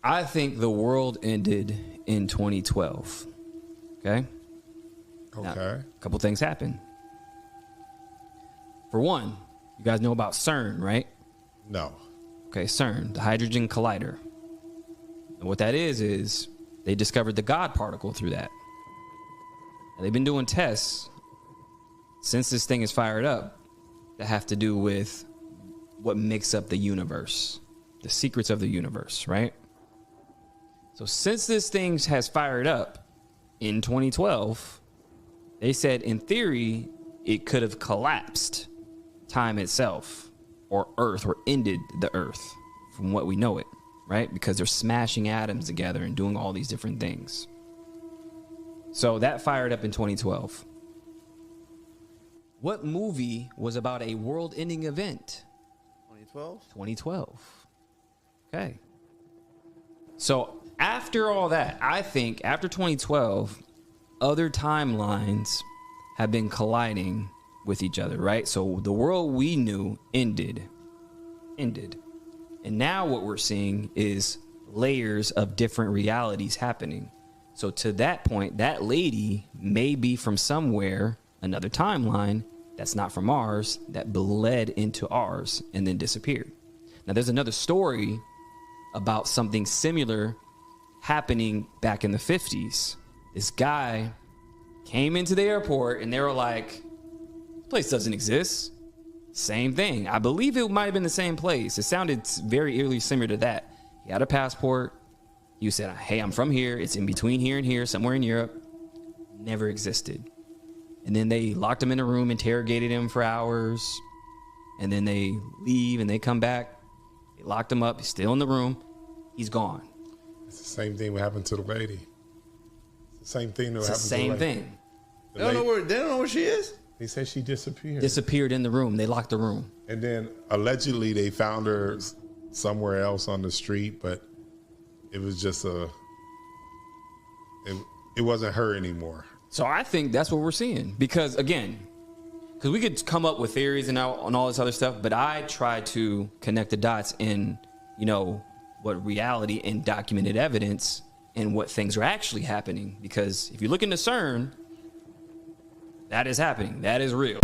I think the world ended in 2012. Okay. Now, a couple things happened. For one, you guys know about Cern, right? No. Okay, Cern, the Hydrogen Collider. And what that is they discovered the God particle through that. And they've been doing tests since this thing is fired up that have to do with what makes up the universe, the secrets of the universe, right? So since this thing has fired up in 2012, they said in theory it could have collapsed time itself or Earth or ended the Earth from what we know it, right? Because they're smashing atoms together and doing all these different things. So that fired up in 2012. What movie was about a world-ending event? 2012? 2012. Okay. So after all that, I think after 2012, other timelines have been colliding with each other, right? So the world we knew ended. And now what we're seeing is layers of different realities happening. So to that point, that lady may be from somewhere, another timeline that's not from ours, that bled into ours and then disappeared. Now there's another story about something similar happening back in the 50s. This guy came into the airport and they were like, this place doesn't exist. Same thing. I believe it might have been the same place. It sounded very eerily similar to that. He had a passport. You said, hey, I'm from here. It's in between here and here, somewhere in Europe. Never existed. And then they locked him in a room, interrogated him for hours. And then they leave and they come back. They locked him up. He's still in the room. He's gone. It's the same thing that happened to the lady. It's the same thing that happened to the lady. Same thing. They don't know where she is? They said she disappeared. Disappeared in the room. They locked the room. And then allegedly they found her somewhere else on the street, but it was just it wasn't her anymore. So I think that's what we're seeing. Because we could come up with theories and all this other stuff, but I try to connect the dots in, what reality and documented evidence and what things are actually happening. Because if you look into CERN, that is happening. That is real.